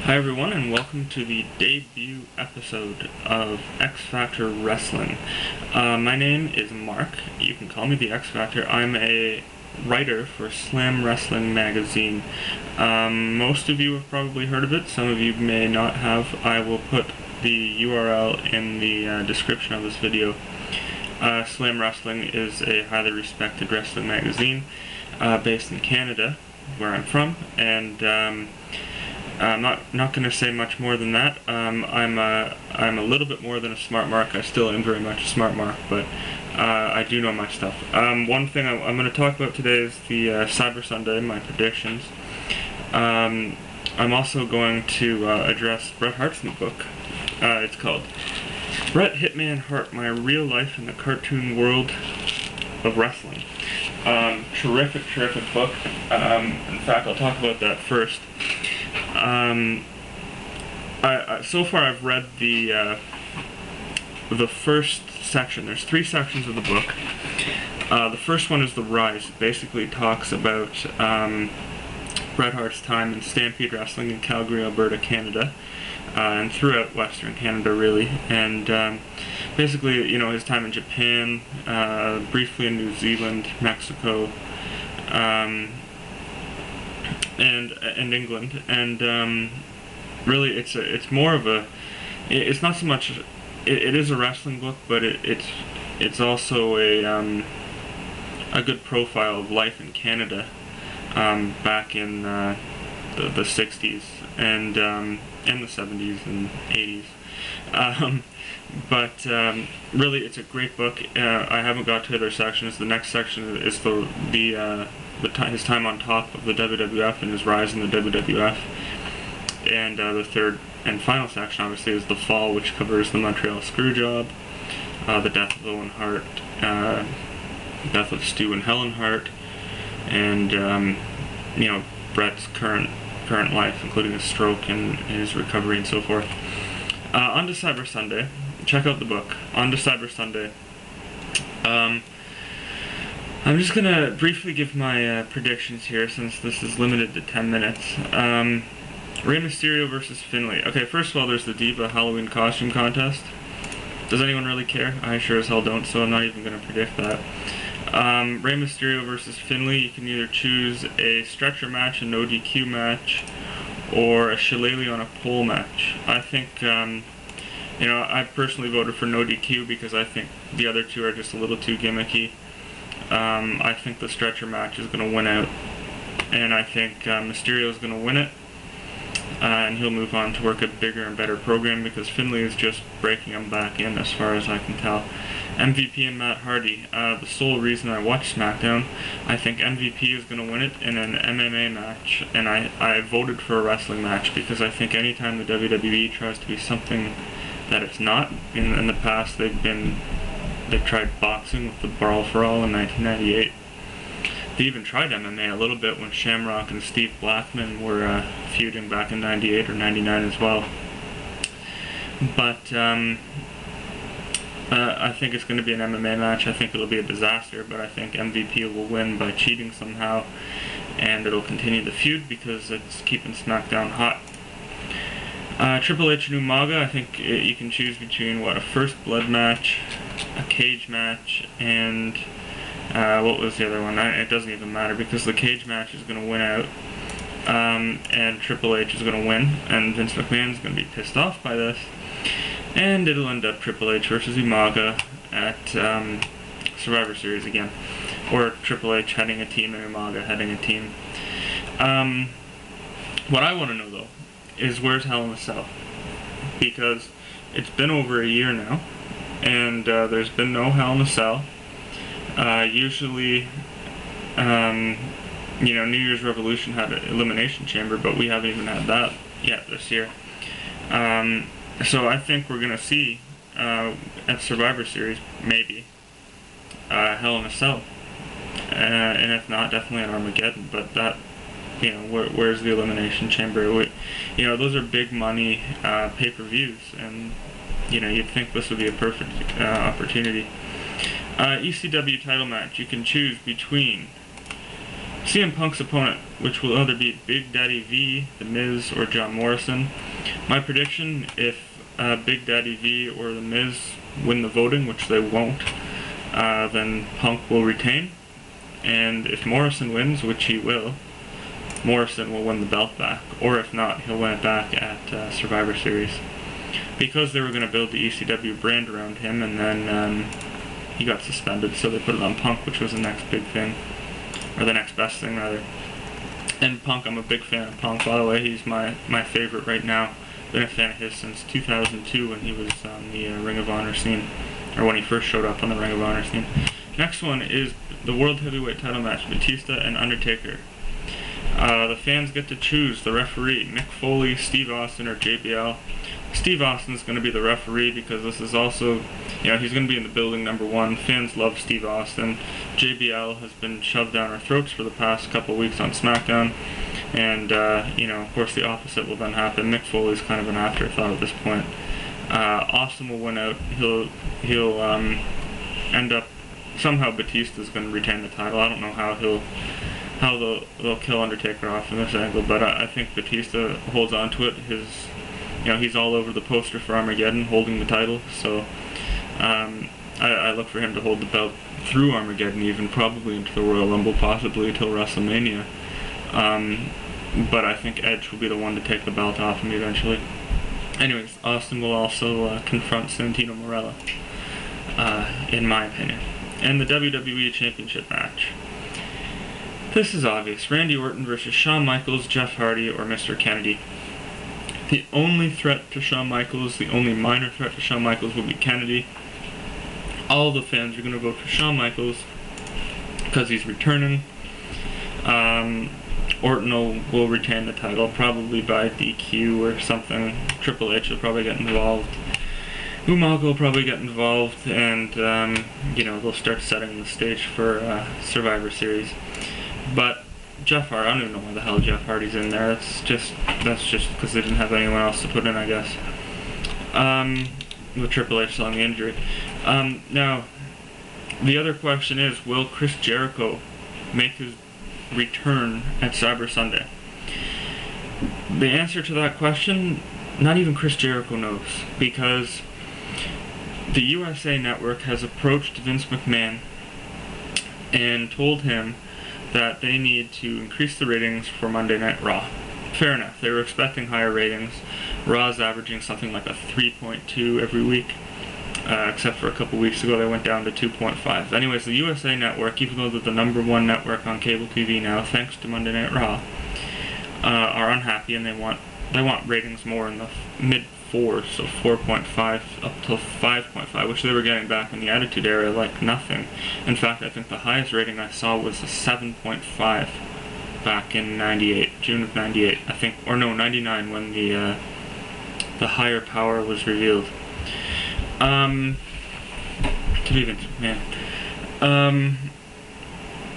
Hi everyone, and welcome to the debut episode of X Factor Wrestling. My name is Mark. You can call me the X Factor. I'm a writer for Slam Wrestling magazine. Most of you have probably heard of it. Some of you may not have. I will put the URL in the description of this video. Slam Wrestling is a highly respected wrestling magazine based in Canada, where I'm from, and I'm not going to say much more than that. I'm a little bit more than a smart mark. I still am very much a smart mark, but I do know my stuff. One thing I'm going to talk about today is the Cyber Sunday, my predictions. I'm also going to address Bret Hart's new book. It's called Bret Hitman Hart: My Real Life in the Cartoon World of Wrestling. Terrific book. In fact, I'll talk about that first. So far I've read the first section. There's 3 sections of the book. The first one is The Rise. It basically talks about Bret Hart's time in Stampede Wrestling in Calgary, Alberta, Canada, and throughout Western Canada, really. And basically, you know, his time in Japan, briefly in New Zealand, Mexico, and England, and really it's more of a, it's not so much, it is a wrestling book, but it's also a good profile of life in Canada back in the 60s and the 70s and 80s. But really, it's a great book. I haven't got to other sections. The next section is his time on top of the WWF and his rise in the WWF. And the third and final section, obviously, is The Fall, which covers the Montreal Screwjob, the death of Owen Hart, death of Stu and Helen Hart, and you know, Bret's current life, including his stroke and his recovery and so forth. On to Cyber Sunday. Check out the book. On to Cyber Sunday. I'm just going to briefly give my predictions here, since this is limited to 10 minutes. Rey Mysterio versus Finlay. Okay, first of all, there's the Diva Halloween costume contest. Does anyone really care? I sure as hell don't, so I'm not even going to predict that. Rey Mysterio versus Finlay. You can either choose a stretcher match, a no DQ match, or a shillelagh on a pole match. I think, you know, I personally voted for no DQ because I think the other two are just a little too gimmicky. I think the stretcher match is going to win out, and I think Mysterio is going to win it, and he'll move on to work a bigger and better program, because Finlay is just breaking him back in, as far as I can tell. MVP and Matt Hardy. The sole reason I watch SmackDown, I think MVP is going to win it in an MMA match, and I voted for a wrestling match, because I think anytime the WWE tries to be something that it's not, in the past they've tried boxing with the Brawl for All in 1998. They even tried MMA a little bit when Shamrock and Steve Blackman were feuding back in 98 or 99 as well. But I think it's going to be an MMA match. I think it'll be a disaster, but I think MVP will win by cheating somehow, and it'll continue the feud because it's keeping SmackDown hot. Triple H and Umaga, I think you can choose between, what, a first blood match, a cage match, and what was the other one? It doesn't even matter, because the cage match is going to win out, and Triple H is going to win, and Vince McMahon is going to be pissed off by this, and it'll end up Triple H versus Umaga at Survivor Series again, or Triple H heading a team and Umaga heading a team. What I want to know, though, is where's Hell in a Cell? Because it's been over a year now, and there's been no Hell in a Cell. Usually, you know, New Year's Revolution had an Elimination Chamber, but we haven't even had that yet this year. So I think we're going to see, at Survivor Series, maybe, Hell in a Cell. And if not, definitely at Armageddon, but that, you know, where's the Elimination Chamber? You know, those are big money pay-per-views, and, you know, you'd think this would be a perfect ECW title match. You can choose between CM Punk's opponent, which will either be Big Daddy V, The Miz, or John Morrison. My prediction, if Big Daddy V or The Miz win the voting, which they won't, then Punk will retain. And if Morrison wins, which he will, Morrison will win the belt back. Or if not, he'll win it back at Survivor Series. Because they were going to build the ECW brand around him, and then he got suspended, so they put it on Punk, which was the next big thing. Or the next best thing, rather. And Punk, I'm a big fan of Punk, by the way. He's my favorite right now. Been a fan of his since 2002 when he was on the Ring of Honor scene. Or when he first showed up on the Ring of Honor scene. Next one is the World Heavyweight title match, Batista and Undertaker. The fans get to choose the referee, Mick Foley, Steve Austin, or JBL. Steve Austin's going to be the referee because this is also, he's going to be in the building, number one. Fans love Steve Austin. JBL has been shoved down our throats for the past couple weeks on SmackDown. And, of course the opposite will then happen. Mick Foley's kind of an afterthought at this point. Austin will win out. He'll end up, somehow Batista's going to retain the title. I don't know how they'll kill Undertaker off in this angle, but I think Batista holds on to it. He's all over the poster for Armageddon, holding the title, so I look for him to hold the belt through Armageddon, even probably into the Royal Rumble, possibly until WrestleMania. But I think Edge will be the one to take the belt off him eventually. Anyways, Austin will also confront Santino Marella, in my opinion. And the WWE Championship match. This is obvious. Randy Orton versus Shawn Michaels, Jeff Hardy, or Mr. Kennedy. The only threat to Shawn Michaels, the only minor threat to Shawn Michaels will be Kennedy. All the fans are going to vote for Shawn Michaels because he's returning. Orton will retain the title, probably by DQ or something. Triple H will probably get involved. Umaga will probably get involved, and they'll start setting the stage for Survivor Series. But Jeff Hardy, I don't even know why the hell Jeff Hardy's in there. That's just because they didn't have anyone else to put in, I guess. With Triple H selling the injury. Now, the other question is, will Chris Jericho make his return at Cyber Sunday? The answer to that question, not even Chris Jericho knows, because the USA Network has approached Vince McMahon and told him that they need to increase the ratings for Monday Night Raw. Fair enough, they were expecting higher ratings. Raw's averaging something like a 3.2 every week, except for a couple weeks ago they went down to 2.5. Anyways, the USA Network, even though they're the #1 network on cable TV now, thanks to Monday Night Raw, are unhappy, and they want ratings more in the mid-4s, so 4.5 up to 5.5, which they were getting back in the Attitude Era like nothing. In fact, I think the highest rating I saw was a 7.5 back in 98, June of 98, I think, or no, 99, when the higher power was revealed.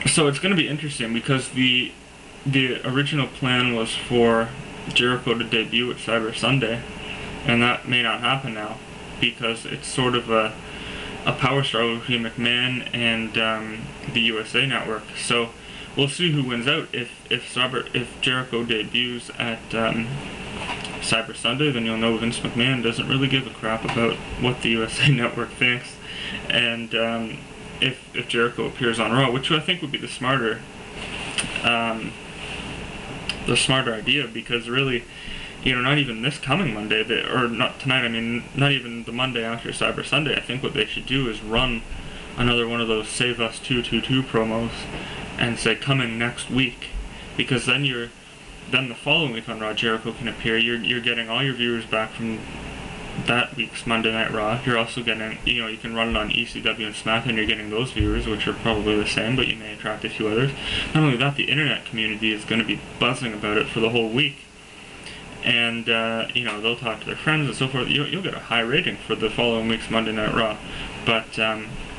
So it's going to be interesting because the original plan was for Jericho to debut at Cyber Sunday, and that may not happen now because it's sort of a power struggle between McMahon and the USA Network. So we'll see who wins out. If Jericho debuts at Cyber Sunday, then you'll know Vince McMahon doesn't really give a crap about what the USA Network thinks. And if Jericho appears on Raw, which I think would be the smarter idea, because really, not even this coming Monday, or not tonight, I mean, not even the Monday after Cyber Sunday, I think what they should do is run another one of those Save Us 222 promos and say, coming next week, because then the following week on Raw, Jericho can appear. You're getting all your viewers back from that week's Monday Night Raw. You're also getting, you can run it on ECW and SmackDown, you're getting those viewers, which are probably the same, but you may attract a few others. Not only that, the internet community is going to be buzzing about it for the whole week. And, they'll talk to their friends and so forth. You'll get a high rating for the following week's Monday Night Raw. But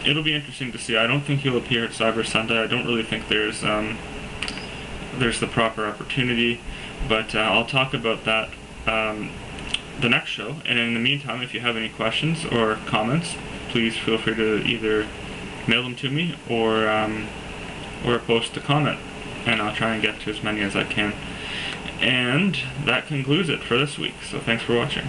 it'll be interesting to see. I don't think he'll appear at Cyber Sunday. I don't really think there's the proper opportunity. But I'll talk about that the next show. And in the meantime, if you have any questions or comments, please feel free to either mail them to me or post a comment. and I'll try and get to as many as I can. And that concludes it for this week, so thanks for watching.